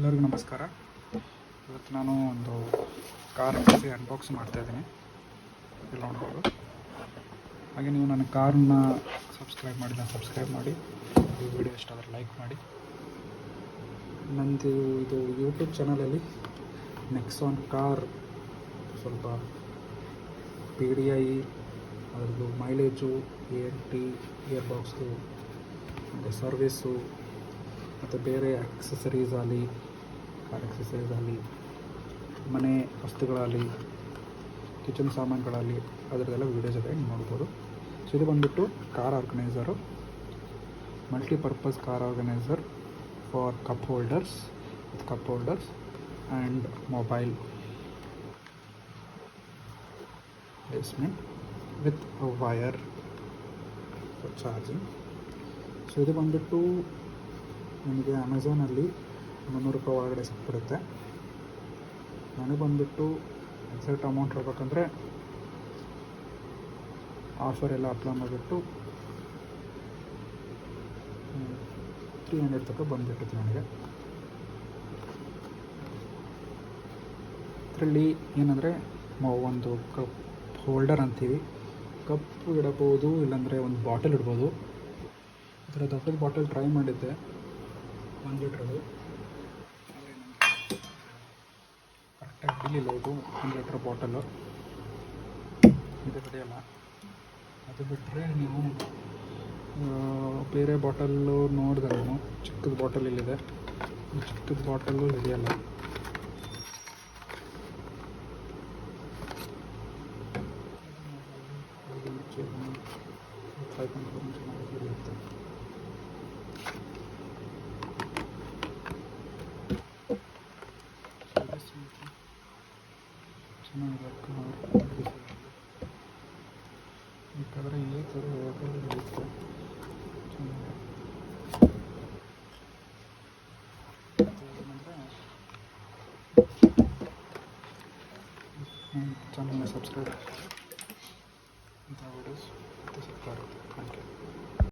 ಎಲ್ಲರಿಗೂ ನಮಸ್ಕಾರ. ಇವತ್ತು ನಾನು ಒಂದು ಕಾರ್ ಅನ್ಬಾಕ್ಸ್ ಮಾಡ್ತಾಯಿದ್ದೀನಿ. ಇಲ್ಲಿ ನೋಡ್ಬೋದು. ಹಾಗೆ ನೀವು ನನ್ನ ಕಾರ್ನ ಸಬ್ಸ್ಕ್ರೈಬ್ ಮಾಡಿ ಈ ವಿಡಿಯೋ ಇಷ್ಟ ಆದರೆ ಲೈಕ್ ಮಾಡಿ. ನಂದು ಇದು ಯೂಟ್ಯೂಬ್ ಚಾನಲಲ್ಲಿ ನೆಕ್ಸಾನ್ ಕಾರ್ ಸ್ವಲ್ಪ PDI ಅದರದ್ದು ಮೈಲೇಜು, ANT, ಇಯರ್ ಬಾಕ್ಸು ಮತ್ತು ಸರ್ವಿಸು ಮತ್ತು ಬೇರೆ ಆಕ್ಸೆಸರೀಸ್ ಆಗಲಿ, ಕಾರ್ ಆಕ್ಸೆಸರೀಸ್ ಆಗಲಿ, ಮನೆ ವಸ್ತುಗಳಾಗಲಿ, ಕಿಚನ್ ಸಾಮಾನುಗಳಾಗಲಿ ಅದರದ್ದೆಲ್ಲ ವೀಡಿಯೋಸ್ ಇದೆ, ನೀವು ನೋಡ್ಬೋದು. ಸೊ ಇದು ಬಂದುಬಿಟ್ಟು car organiser, multipurpose car organiser for cup holders and mobile placement with wire for charging. So ಇದು ಬಂದುಬಿಟ್ಟು ನಿಮಗೆ ಅಮೆಝಾನಲ್ಲಿ ₹300 ಒಳಗಡೆ ಸಿಕ್ಬಿಡುತ್ತೆ. ನನಗೆ ಬಂದುಬಿಟ್ಟು ಎಕ್ಸಾಕ್ಟ್ ಅಮೌಂಟ್ ಹೇಳ್ಬೇಕಂದ್ರೆ ಆಫರ್ ಎಲ್ಲ ಅಪ್ಲೈ ಮಾಡಿಬಿಟ್ಟು 300 ತನಕ ಬಂದುಬಿಟ್ಟಿತ್ತು ನನಗೆ. ಇದರಲ್ಲಿ ಏನಂದರೆ ಒಂದು ಕಪ್ ಹೋಲ್ಡರ್ ಅಂತೀವಿ, ಕಪ್ ಇಡಬಹುದು, ಇಲ್ಲಾಂದರೆ ಒಂದು ಬಾಟಲ್ ಇಡ್ಬೋದು. ಈ ಥರ ದೊಡ್ಡದು ಬಾಟಲ್ ಟ್ರೈ ಮಾಡಿದ್ದೆ, 1 ಲೀಟ್ರದು. ಕರೆಕ್ಟಾಗಿ ಹಿಡಿಲಿಲ್ಲ ಇದು 1 ಲೀಟ್ರ್ ಬಾಟಲು, ಇದು ಹಿಡಿಯಲ್ಲ. ಅದು ಬಿಟ್ಟರೆ ನೀವು ಬೇರೆ ಬಾಟಲ್ಲು ನೋಡಿದೆ, ನಾನು ಚಿಕ್ಕದು ಬಾಟಲ್ ಇಲ್ಲಿದೆ, ಈ ಚಿಕ್ಕದು ಬಾಟಲ್ಲು ಹಿಡಿಯಲ್ಲ. ಹಿಡಿಯುತ್ತೆ. ಬೇಕಾದರೆ ಈ ಥರ ಹಿಡಿಯುತ್ತೆ. ಚಾನಲ್ನ ಸಬ್ಸ್ಕ್ರೈಬ್ ಇಂಥ ವೀಡಿಯೋಸ್ ಸಿಗ್ತಾ ಇರುತ್ತೆ. Thank you.